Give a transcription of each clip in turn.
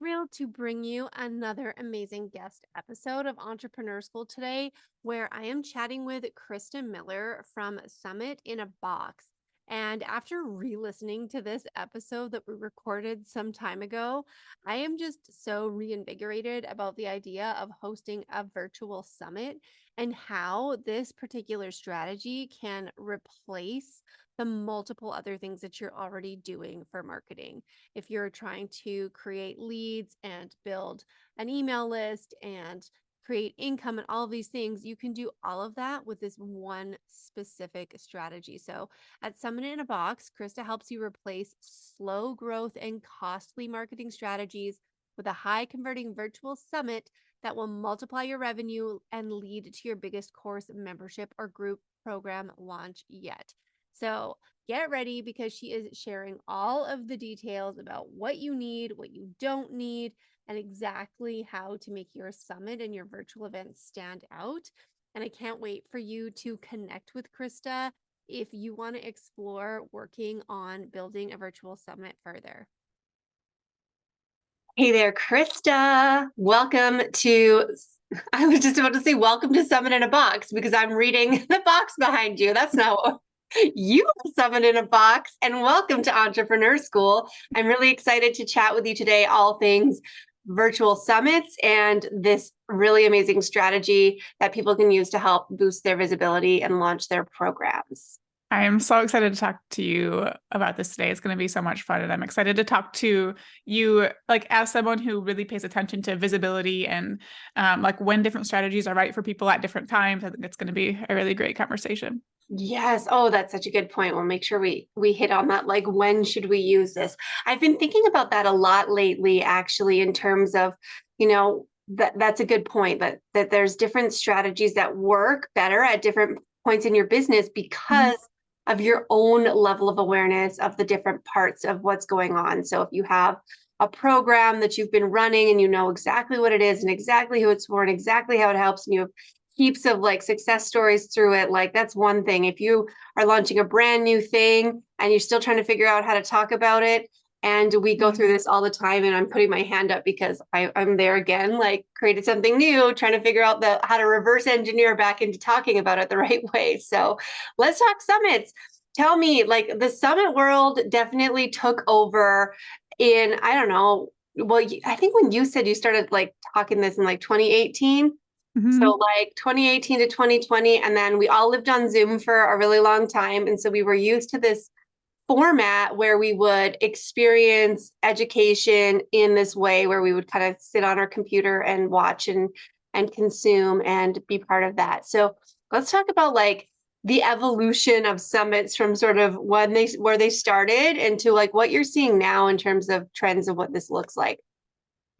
thrilled to bring you another amazing guest episode of Entrepreneur School today, where I am chatting with Krista Miller from Summit in a Box. And after re listening to this episode that we recorded some time ago, I am just so reinvigorated about the idea of hosting a virtual summit and how this particular strategy can replace the multiple other things that you're already doing for marketing. If you're trying to create leads and build an email list and create income and all of these things, you can do all of that with this one specific strategy. So at Summit in a Box, Krista helps you replace slow growth and costly marketing strategies with a high converting virtual summit that will multiply your revenue and lead to your biggest course, membership, or group program launch yet. So get ready because she is sharing all of the details about what you need, what you don't need, and exactly how to make your summit and your virtual events stand out. And I can't wait for you to connect with Krista if you want to explore working on building a virtual summit further. Hey there, Krista. I was just about to say welcome to Summit in a Box because I'm reading the box behind you. That's not what you are, Summit in a Box, and welcome to Entrepreneur School. I'm really excited to chat with you today, all things virtual summits and this really amazing strategy that people can use to help boost their visibility and launch their programs. I am so excited to talk to you about this today. It's going to be so much fun. And I'm excited to talk to you, like as someone who really pays attention to visibility and like when different strategies are right for people at different times. I think it's going to be a really great conversation. Yes. Oh, that's such a good point. We'll make sure we hit on that. Like, when should we use this? I've been thinking about that a lot lately, actually, in terms of, that's a good point, that there's different strategies that work better at different points in your business because of your own level of awareness of the different parts of what's going on. So if you have a program that you've been running and you know exactly what it is and exactly who it's for and exactly how it helps, and you have heaps of like success stories through it, like that's one thing. If you are launching a brand new thing and you're still trying to figure out how to talk about it, and we go through this all the time, and I'm putting my hand up because I'm there again, like created something new, trying to figure out how to reverse engineer back into talking about it the right way. So let's talk summits. Tell me, like, the summit world definitely took over in, I don't know, well, I think when you said you started like talking this in like 2018, so like 2018 to 2020, and then we all lived on Zoom for a really long time. And so we were used to this format where we would experience education in this way, where we would kind of sit on our computer and watch and consume and be part of that. So let's talk about like the evolution of summits from sort of where they started into like what you're seeing now in terms of trends of what this looks like.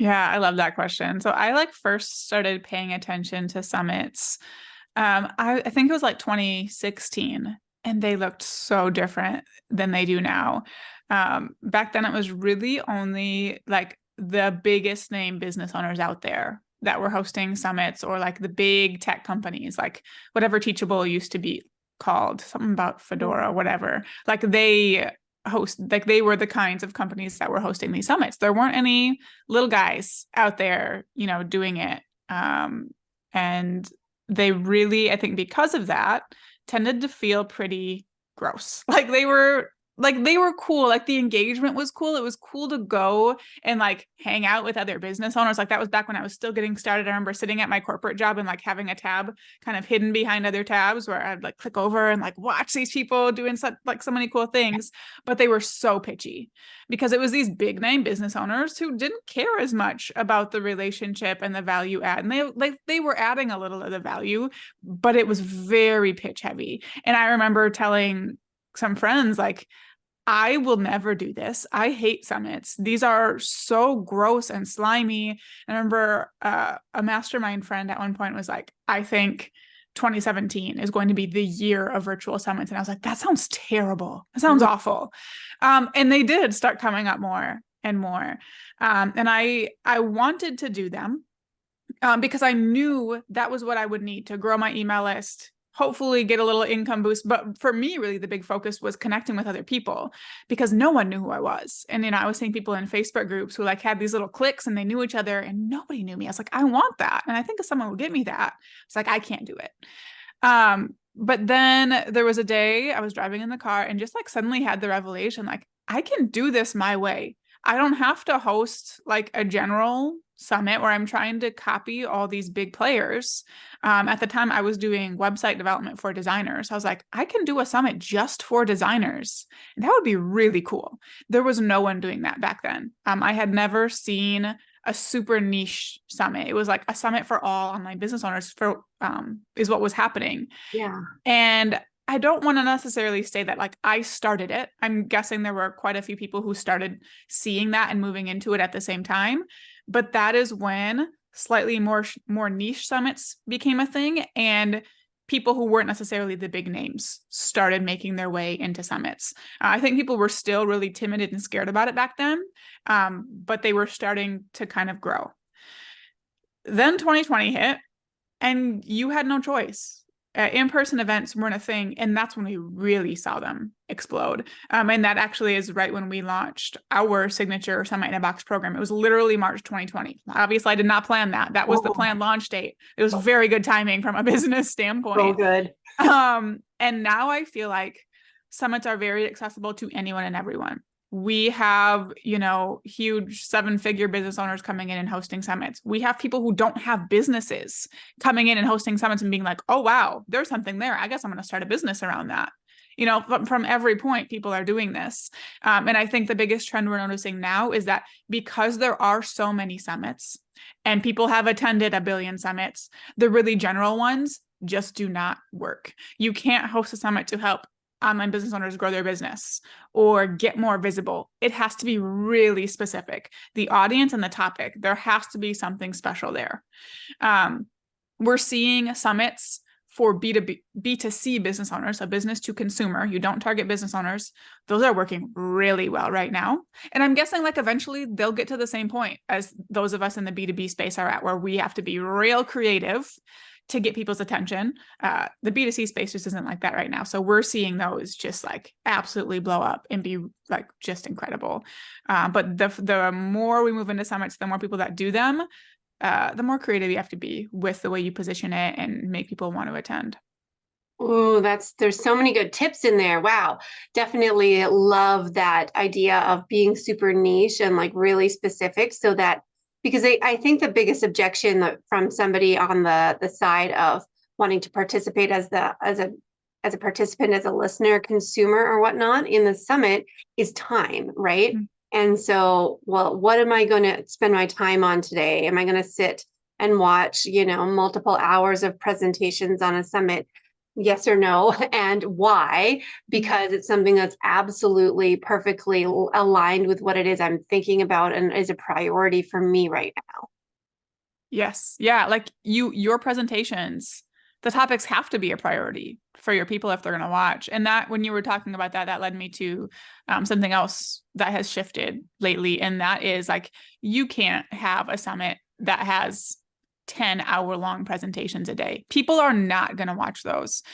Yeah, I love that question. So I like first started paying attention to summits. I think it was like 2016, and they looked so different than they do now. Back then it was really only like the biggest name business owners out there that were hosting summits, or like the big tech companies, like whatever Teachable used to be called, something about Fedora, whatever. Like they were the kinds of companies that were hosting these summits. There weren't any little guys out there, doing it. And they really, I think because of that, tended to feel pretty gross. They were cool. Like the engagement was cool. It was cool to go and like hang out with other business owners. Like that was back when I was still getting started. I remember sitting at my corporate job and like having a tab kind of hidden behind other tabs where I'd like click over and like watch these people doing so many cool things. But they were so pitchy because it was these big name business owners who didn't care as much about the relationship and the value add. And they were adding a little of the value, but it was very pitch heavy. And I remember telling some friends, like, I will never do this. I hate summits. These are so gross and slimy. And I remember a mastermind friend at one point was like, I think 2017 is going to be the year of virtual summits. And I was like, that sounds terrible. That sounds awful. And they did start coming up more and more. And I wanted to do them because I knew that was what I would need to grow my email list, hopefully get a little income boost. But for me, really, the big focus was connecting with other people because no one knew who I was. And, I was seeing people in Facebook groups who like had these little cliques and they knew each other and nobody knew me. I was like, I want that. And I think if someone would get me that, it's like, I can't do it. But then there was a day I was driving in the car and just like suddenly had the revelation, like, I can do this my way. I don't have to host like a general summit where I'm trying to copy all these big players. At the time I was doing website development for designers. I was like, I can do a summit just for designers. And that would be really cool. There was no one doing that back then. I had never seen a super niche summit. It was like a summit for all online business owners is what was happening. Yeah. And I don't want to necessarily say that like I started it. I'm guessing there were quite a few people who started seeing that and moving into it at the same time. But that is when slightly more niche summits became a thing, and people who weren't necessarily the big names started making their way into summits. I think people were still really timid and scared about it back then, but they were starting to kind of grow. Then 2020 hit, and you had no choice. In-person events weren't a thing, and that's when we really saw them explode. And that actually is right when we launched our signature Summit in a Box program. It was literally March 2020. Obviously, I did not plan that. That was the planned launch date. It was very good timing from a business standpoint. So good. And now I feel like summits are very accessible to anyone and everyone. We have, huge 7-figure business owners coming in and hosting summits. We have people who don't have businesses coming in and hosting summits and being like, oh, wow, there's something there. I guess I'm going to start a business around that. From every point, people are doing this. And I think the biggest trend we're noticing now is that because there are so many summits and people have attended a billion summits, the really general ones just do not work. You can't host a summit to help online business owners grow their business or get more visible. It has to be really specific. The audience and the topic, there has to be something special there. We're seeing summits for B2C business owners, so business to consumer. You don't target business owners. Those are working really well right now. And I'm guessing like eventually they'll get to the same point as those of us in the B2B space are at, where we have to be real creative to get people's attention. The B2C space just isn't like that right now. So we're seeing those just like absolutely blow up and be like just incredible. But the more we move into summits, the more people that do them, the more creative you have to be with the way you position it and make people want to attend. Oh, there's so many good tips in there. Wow. Definitely love that idea of being super niche and like really specific, so that, because I think the biggest objection from somebody on the side of wanting to participate as a participant, as a listener, consumer, or whatnot in the summit is time, right? Mm-hmm. And so, well, what am I going to spend my time on today? Am I going to sit and watch, multiple hours of presentations on a summit? Yes or no, and why? Because it's something that's absolutely perfectly aligned with what it is I'm thinking about and is a priority for me right now. Yes. Yeah. Like your presentations, the topics have to be a priority for your people if they're going to watch. And that, when you were talking about that led me to something else that has shifted lately. And that is like, you can't have a summit that has 10-hour-long presentations a day. People are not going to watch those.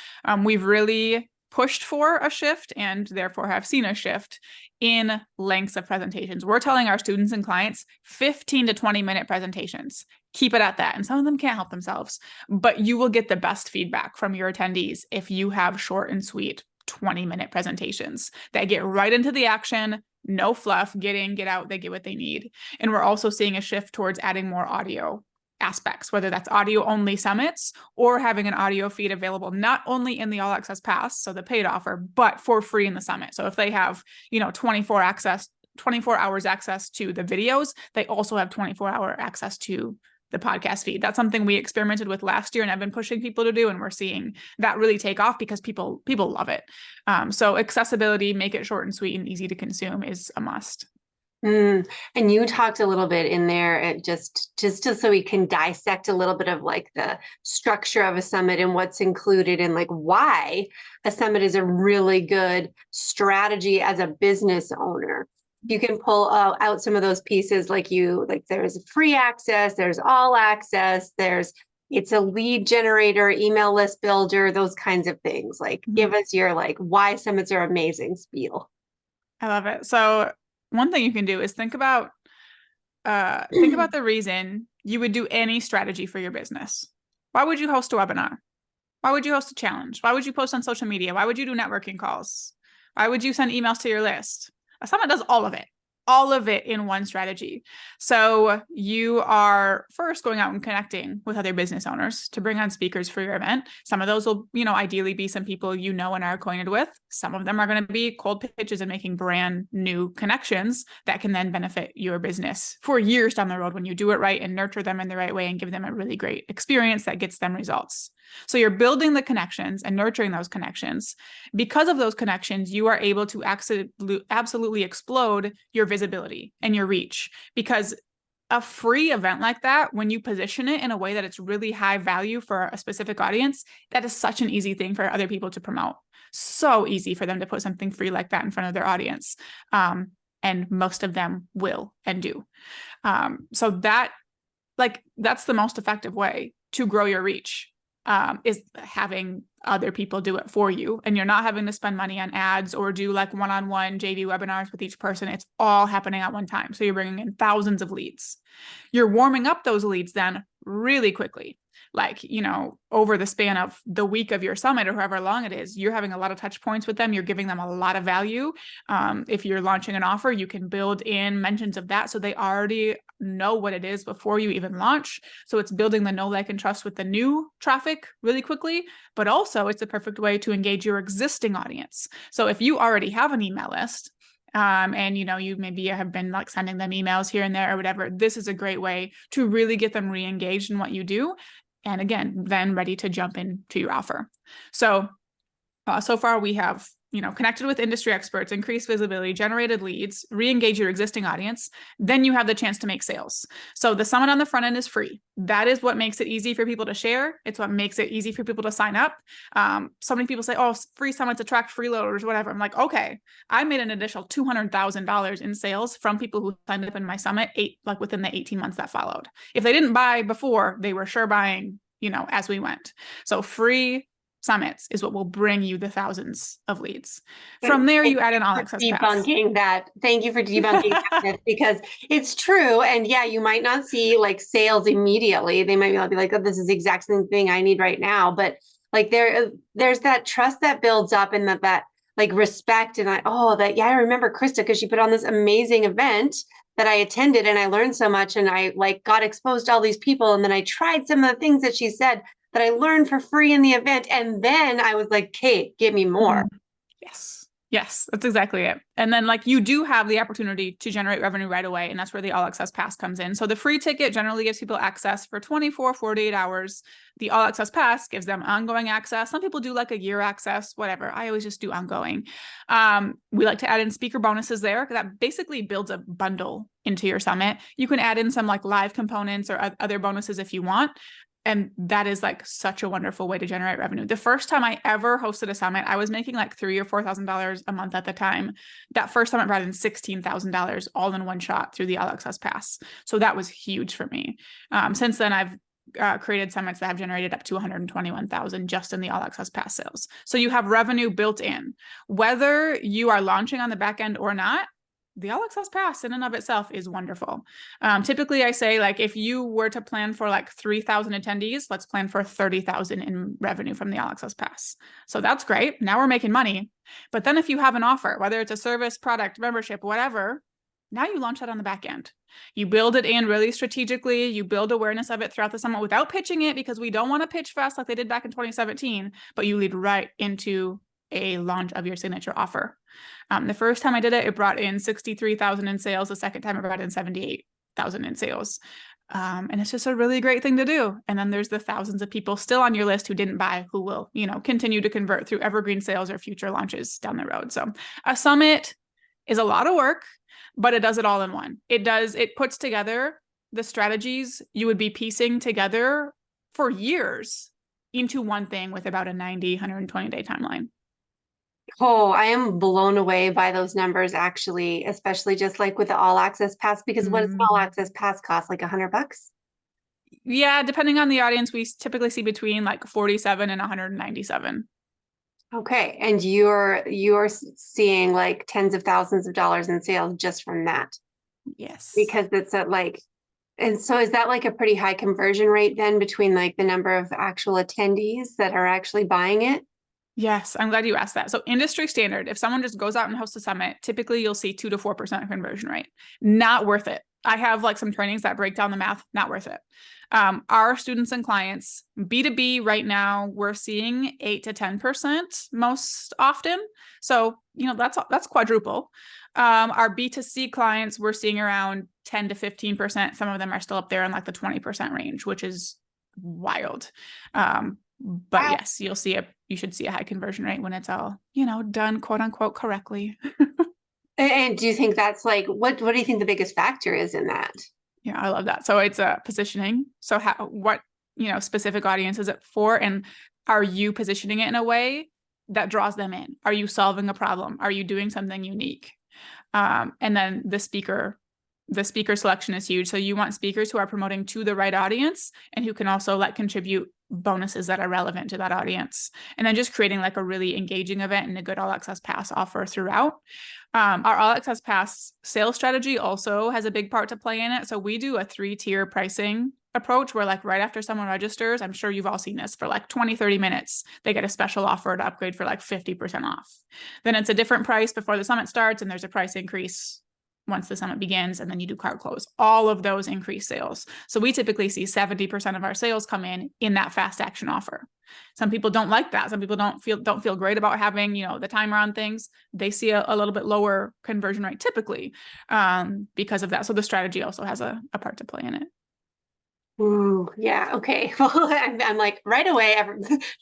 We've really pushed for a shift and therefore have seen a shift in lengths of presentations. We're telling our students and clients 15 to 20-minute presentations. Keep it at that. And some of them can't help themselves, but you will get the best feedback from your attendees if you have short and sweet 20-minute presentations that get right into the action. No fluff, get in, get out, they get what they need. And we're also seeing a shift towards adding more audio aspects, whether that's audio only summits or having an audio feed available not only in the all access pass, so the paid offer, but for free in the summit. So if they have, 24 hours access to the videos, they also have 24-hour access to the podcast feed. That's something we experimented with last year and I've been pushing people to do. And we're seeing that really take off because people love it. So accessibility, make it short and sweet and easy to consume is a must. And you talked a little bit in there, just so we can dissect a little bit of like the structure of a summit and what's included and like why a summit is a really good strategy as a business owner. You can pull out some of those pieces like there's free access, there's all access, there's it's a lead generator, email list builder, those kinds of things. Like give us your like why summits are amazing spiel. I love it. So one thing you can do is think about the reason you would do any strategy for your business. Why would you host a webinar? Why would you host a challenge? Why would you post on social media? Why would you do networking calls? Why would you send emails to your list? A summit does all of it in one strategy. So you are first going out and connecting with other business owners to bring on speakers for your event. Some of those will, ideally be some people you know and are acquainted with. Some of them are going to be cold pitches and making brand new connections that can then benefit your business for years down the road when you do it right and nurture them in the right way and give them a really great experience that gets them results. So you're building the connections and nurturing those connections. Because of those connections, you are able to absolutely explode your visibility and your reach. Because a free event like that, when you position it in a way that it's really high value for a specific audience, that is such an easy thing for other people to promote. So easy for them to put something free like that in front of their audience. And most of them will and do. So that's the most effective way to grow your reach. Is having other people do it for you, and you're not having to spend money on ads or do like one-on-one JV webinars with each person. It's all happening at one time. So you're bringing in thousands of leads. You're warming up those leads then really quickly. Like, over the span of the week of your summit or however long it is, you're having a lot of touch points with them. You're giving them a lot of value. If you're launching an offer, you can build in mentions of that. So they already know what it is before you even launch. So it's building the know, like, and trust with the new traffic really quickly, but also it's a perfect way to engage your existing audience. So if you already have an email list, and you maybe have been like sending them emails here and there or whatever, this is a great way to really get them re-engaged in what you do. And again, then ready to jump into your offer. So far we have, connected with industry experts, increased visibility, generated leads, re-engage your existing audience. Then you have the chance to make sales. So the summit on the front end is free. That is what makes it easy for people to share. It's what makes it easy for people to sign up. So many people say, oh, free summits attract freeloaders, whatever. I'm like, okay, I made an additional $200,000 in sales from people who signed up in my summit within the 18 months that followed. If they didn't buy before, they were sure buying, as we went. So free summits is what will bring you the thousands of leads. From there, you add an all access pass. Debunking that. Thank you for debunking that, because it's true. And yeah, you might not see like sales immediately. They might not be like, oh, this is the exact same thing I need right now. But like there's that trust that builds up, and that like respect. And I remember Krista, because she put on this amazing event that I attended, and I learned so much, and I like got exposed to all these people. And then I tried some of the things that she said that I learned for free in the event. And then I was like, Kate, give me more. Yes, that's exactly it. And then you do have the opportunity to generate revenue right away. And that's where the all access pass comes in. So the free ticket generally gives people access for 24, 48 hours. The all access pass gives them ongoing access. Some people do like a year access, whatever. I always just do ongoing. We like to add in speaker bonuses there. That basically builds a bundle into your summit. You can add in some live components or other bonuses if you want. And that is such a wonderful way to generate revenue. The first time I ever hosted a summit, I was making $3,000 or $4,000 a month at the time. That first summit brought in $16,000 all in one shot through the All Access Pass. So that was huge for me. Since then, I've created summits that have generated up to $121,000 just in the All Access Pass sales. So you have revenue built in. Whether you are launching on the back end or not, the All Access Pass in and of itself is wonderful. Typically I say if you were to plan for 3,000 attendees, let's plan for 30,000 in revenue from the All Access Pass. So that's great. Now we're making money. But then if you have an offer, whether it's a service, product, membership, whatever, now you launch that on the back end. You build it in really strategically. You build awareness of it throughout the summit without pitching it, because we don't want to pitch fast like they did back in 2017, but you lead right into a launch of your signature offer. The first time I did it, it brought in 63,000 in sales. The second time it brought in 78,000 in sales. And it's just a really great thing to do. And then there's the thousands of people still on your list who didn't buy, who will, continue to convert through evergreen sales or future launches down the road. So a summit is a lot of work, but it does it all in one. It puts together the strategies you would be piecing together for years into one thing with about a 90, 120 day timeline. Oh, I am blown away by those numbers, actually, especially just with the all access pass, because what does an all access pass cost? $100? Yeah, depending on the audience, we typically see between like 47 and 197. Okay. And you're seeing like tens of thousands of dollars in sales just from that, Yes. because it's at like, and so is that like a pretty high conversion rate then between like the number of actual attendees that are actually buying it? Yes, I'm glad you asked that. So industry standard, if someone just goes out and hosts a summit, typically you'll see 2 to 4% conversion rate. Not worth it. I have like some trainings that break down the math, not worth it. Our students and clients, B2B right now, we're seeing 8 to 10% most often. So, that's quadruple. Our B2C clients, we're seeing around 10 to 15%. Some of them are still up there in like the 20% range, which is wild. But Wow. yes, you should see a high conversion rate when it's all, done quote unquote correctly. And do you think that's like, what do you think the biggest factor is in that? Yeah, I love that. So it's positioning. So what specific audience is it for? And are you positioning it in a way that draws them in? Are you solving a problem? Are you doing something unique? And then the speaker selection is huge. So you want speakers who are promoting to the right audience and who can also contribute bonuses that are relevant to that audience. And then just creating like a really engaging event and a good all access pass offer throughout. Our all access pass sales strategy also has a big part to play in it. So we do a 3-tier pricing approach where like right after someone registers, I'm sure you've all seen this, for like 20, 30 minutes, they get a special offer to upgrade for like 50% off. Then it's a different price before the summit starts, and there's a price increase once the summit begins, and then you do cart close. All of those increase sales. So we typically see 70% of our sales come in that fast action offer. Some people don't like that. Some people don't feel great about having, the timer on things. They see a little bit lower conversion rate typically because of that. So the strategy also has a part to play in it. Ooh, yeah. Okay. Well, I'm like right away.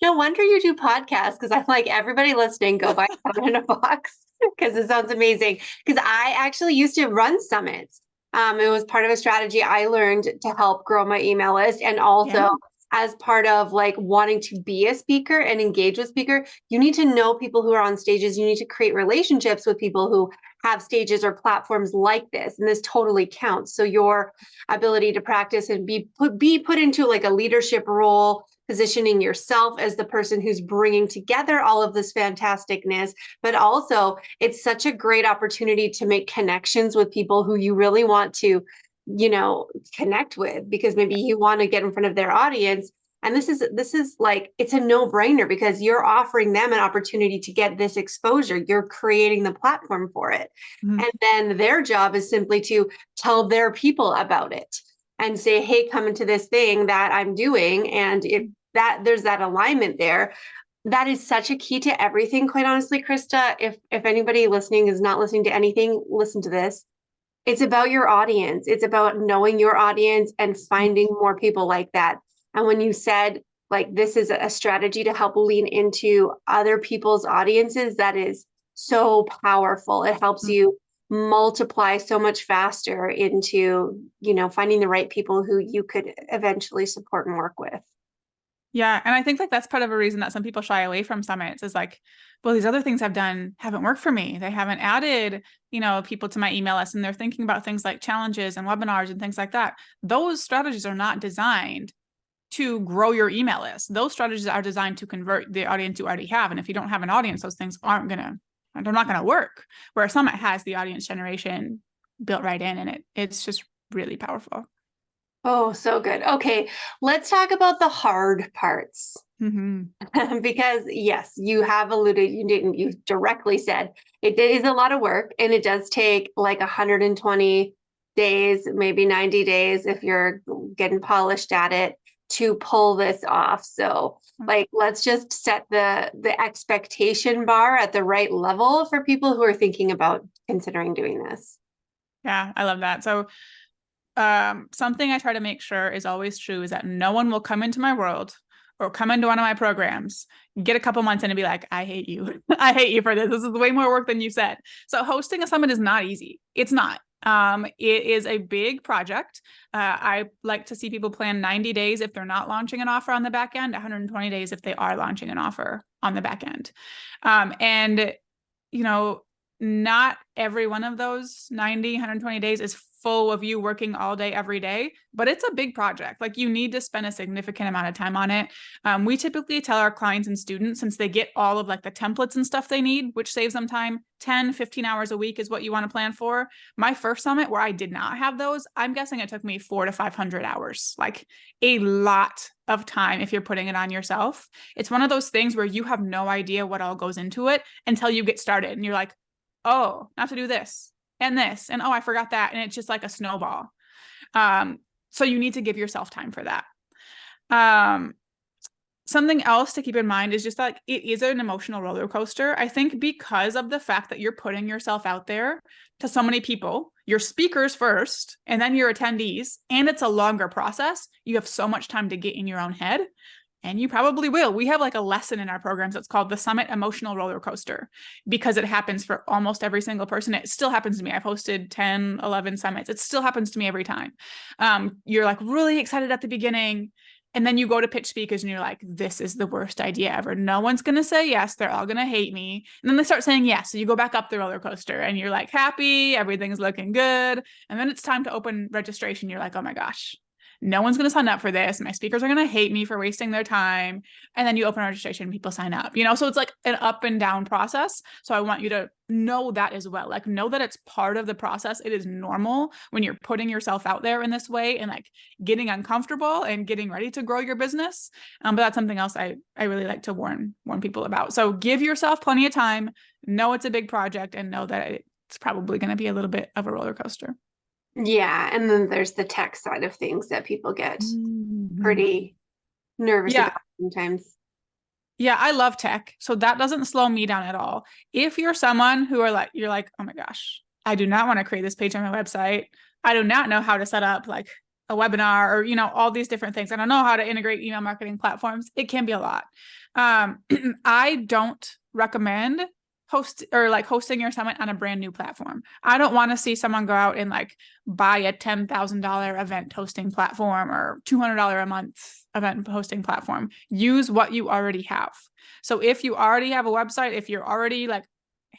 No wonder you do podcasts, because I'm like, everybody listening, go buy Summit in a Box, because it sounds amazing. Because I actually used to run summits. It was part of a strategy I learned to help grow my email list, and also Yeah. as part of like wanting to be a speaker and engage with speaker, you need to know people who are on stages. You need to create relationships with people who have stages or platforms like this, and this totally counts. So your ability to practice and be put into like a leadership role, positioning yourself as the person who's bringing together all of this fantasticness, but also it's such a great opportunity to make connections with people who you really want to, connect with, because maybe you want to get in front of their audience. And this is like, it's a no-brainer, because you're offering them an opportunity to get this exposure. You're creating the platform for it. Mm-hmm. And then their job is simply to tell their people about it and say, hey, come into this thing that I'm doing. And if that there's that alignment there, that is such a key to everything, quite honestly, Krista. If anybody listening is not listening to anything, listen to this. It's about your audience. It's about knowing your audience and finding more people like that. And when you said, like, this is a strategy to help lean into other people's audiences, that is so powerful. It helps you multiply so much faster into, finding the right people who you could eventually support and work with. Yeah. And I think like that's part of a reason that some people shy away from summits is like, well, these other things I've done haven't worked for me. They haven't added, people to my email list, and they're thinking about things like challenges and webinars and things like that. Those strategies are not designed to grow your email list. Those strategies are designed to convert the audience you already have. And if you don't have an audience, those things they're not going to work. Where Summit has the audience generation built right in, and it's just really powerful. Oh, so good. Okay, let's talk about the hard parts. Mm-hmm. Because yes, you directly said it is a lot of work, and it does take like 120 days, maybe 90 days if you're getting polished at it, to pull this off. So like, let's just set the expectation bar at the right level for people who are thinking about considering doing this. Yeah, I love that. So something I try to make sure is always true is that no one will come into my world or come into one of my programs, get a couple months in and be like, I hate you. I hate you for this. This is way more work than you said. So hosting a summit is not easy. It's not. It is a big project. I like to see people plan 90 days if they're not launching an offer on the back end, 120 days if they are launching an offer on the back end. And not every one of those 90, 120 days is full of you working all day, every day, but it's a big project. Like you need to spend a significant amount of time on it. We typically tell our clients and students, since they get all of like the templates and stuff they need, which saves them time, 10, 15 hours a week is what you want to plan for. My first summit where I did not have those, I'm guessing it took me 400 to 500 hours, like a lot of time if you're putting it on yourself. It's one of those things where you have no idea what all goes into it until you get started and you're like, oh, I have to do this and this, and oh, I forgot that. And it's just like a snowball. So you need to give yourself time for that. Something else to keep in mind is just that it is an emotional roller coaster. I think because of the fact that you're putting yourself out there to so many people, your speakers first, and then your attendees, and it's a longer process, you have so much time to get in your own head. And you probably will. We have like a lesson in our programs that's called the Summit Emotional Roller Coaster, because it happens for almost every single person. It still happens to me. I've hosted 10, 11 summits. It still happens to me every time. You're like really excited at the beginning, and then you go to pitch speakers and you're like, this is the worst idea ever. No one's going to say yes. They're all going to hate me. And then they start saying yes. So you go back up the roller coaster and you're like happy. Everything's looking good. And then it's time to open registration. You're like, oh my gosh, no one's going to sign up for this. My speakers are going to hate me for wasting their time. And then you open registration and people sign up, so it's like an up and down process. So I want you to know that as well. Like, know that it's part of the process. It is normal when you're putting yourself out there in this way and like getting uncomfortable and getting ready to grow your business. But that's something else I really like to warn people about. So give yourself plenty of time, know it's a big project, and know that it's probably going to be a little bit of a roller coaster. Yeah. And then there's the tech side of things that people get pretty nervous about sometimes. Yeah, I love tech. So that doesn't slow me down at all. If you're someone who you're like, oh my gosh, I do not want to create this page on my website. I do not know how to set up like a webinar or, all these different things. I don't know how to integrate email marketing platforms. It can be a lot. I don't recommend hosting your summit on a brand new platform. I don't want to see someone go out and like buy a $10,000 event hosting platform or $200 a month event hosting platform. Use what you already have. So if you already have a website, if you're already like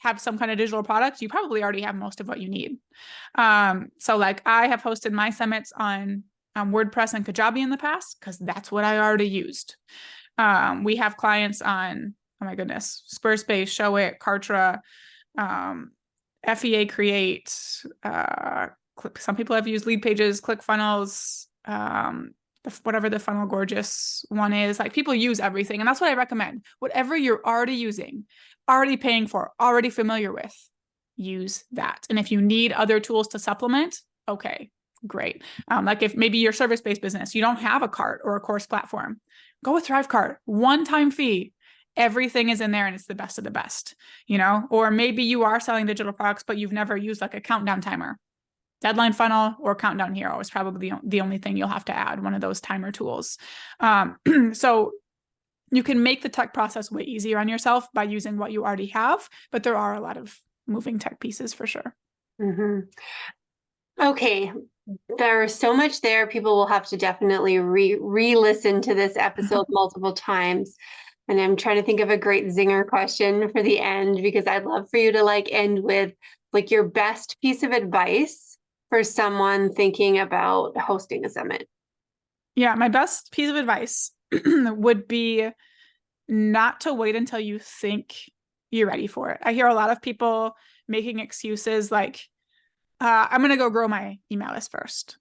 have some kind of digital products, you probably already have most of what you need. So like I have hosted my summits on WordPress and Kajabi in the past because that's what I already used. We have clients on, oh my goodness, Squarespace, Showit, Kartra, FEA Create. Some people have used Lead Pages, ClickFunnels, whatever the Funnel Gorgeous one is. Like people use everything. And that's what I recommend. Whatever you're already using, already paying for, already familiar with, use that. And if you need other tools to supplement, okay, great. Like if maybe your service-based business, you don't have a cart or a course platform, go with ThriveCart, one-time fee. Everything is in there and it's the best of the best, or maybe you are selling digital products, but you've never used like a countdown timer. Deadline Funnel or Countdown Hero is probably the only thing you'll have to add, one of those timer tools. So you can make the tech process way easier on yourself by using what you already have, but there are a lot of moving tech pieces for sure. Mm-hmm. Okay. There's so much there. People will have to definitely re-listen to this episode multiple times. And I'm trying to think of a great zinger question for the end, because I'd love for you to like end with like your best piece of advice for someone thinking about hosting a summit. Yeah, my best piece of advice would be not to wait until you think you're ready for it. I hear a lot of people making excuses like, I'm going to go grow my email list first.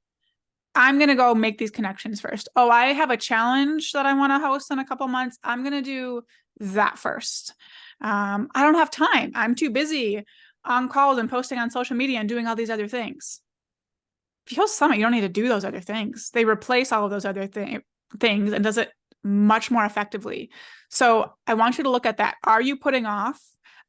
I'm going to go make these connections first. Oh, I have a challenge that I want to host in a couple months. I'm going to do that first. I don't have time. I'm too busy on calls and posting on social media and doing all these other things. If you host a summit, you don't need to do those other things. They replace all of those other things and does it much more effectively. So I want you to look at that. Are you putting off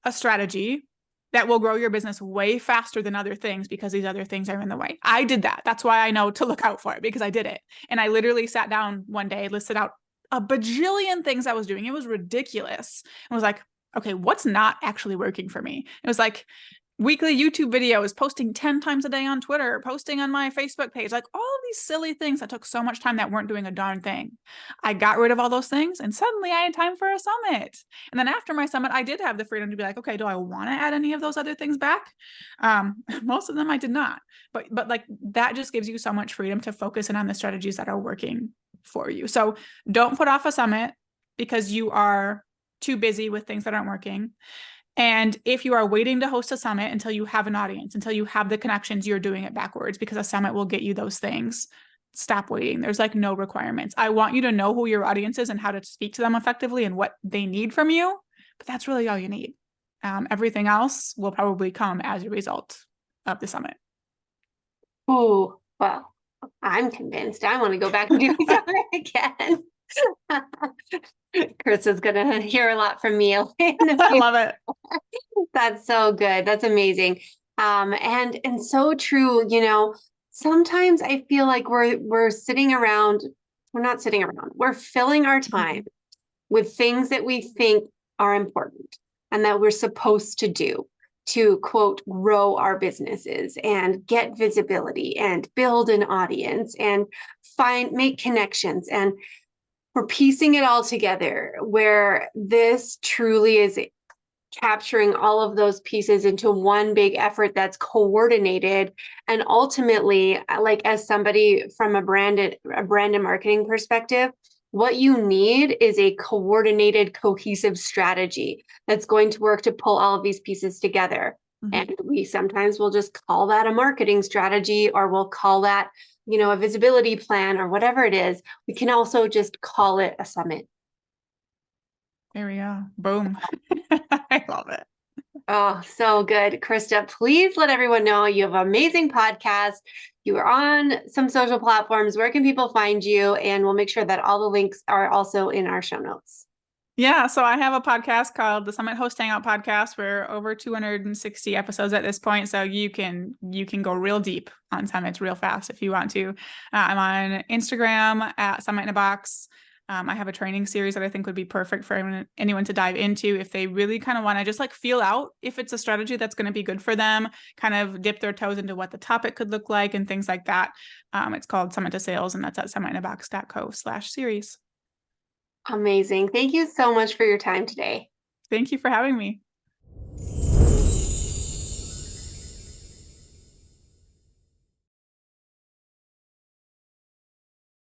a strategy that will grow your business way faster than other things because these other things are in the way? I did that. That's why I know to look out for it, because I did it. And I literally sat down one day, listed out a bajillion things I was doing. It was ridiculous. I was like, okay, what's not actually working for me? It was like, weekly YouTube videos, posting 10 times a day on Twitter, posting on my Facebook page, like all of these silly things that took so much time that weren't doing a darn thing. I got rid of all those things and suddenly I had time for a summit. And then after my summit, I did have the freedom to be like, okay, do I want to add any of those other things back? Most of them I did not, but like that just gives you so much freedom to focus in on the strategies that are working for you. So don't put off a summit because you are too busy with things that aren't working. And if you are waiting to host a summit until you have an audience, until you have the connections, you're doing it backwards because a summit will get you those things. Stop waiting. There's like no requirements. I want you to know who your audience is and how to speak to them effectively and what they need from you, but that's really all you need. Everything else will probably come as a result of the summit. Oh, well, I'm convinced. I want to go back and do something again. Chris is going to hear a lot from me. I love it. That's so good. That's amazing. And so true. You know, sometimes I feel like we're sitting around. We're not sitting around. We're filling our time with things that we think are important and that we're supposed to do to, quote, grow our businesses and get visibility and build an audience and make connections. And we're piecing it all together where this truly is capturing all of those pieces into one big effort that's coordinated. And ultimately, like as somebody from a brand and marketing perspective, what you need is a coordinated, cohesive strategy that's going to work to pull all of these pieces together. And we sometimes will just call that a marketing strategy, or we'll call that, you know, a visibility plan or whatever it is. We can also just call it a summit. There we go. Boom. I love it. Oh, so good. Krista, please let everyone know you have an amazing podcast. You are on some social platforms. Where can people find you? And we'll make sure that all the links are also in our show notes. Yeah, so I have a podcast called the Summit Host Hangout Podcast. We're over 260 episodes at this point, so you can go real deep on summits real fast if you want to. I'm on Instagram at Summit in a Box. I have a training series that I think would be perfect for anyone to dive into if they really kind of want to just like feel out if it's a strategy that's going to be good for them, kind of dip their toes into what the topic could look like and things like that. It's called Summit to Sales, and that's at summitinabox.co/series. Amazing. Thank you so much for your time today. Thank you for having me.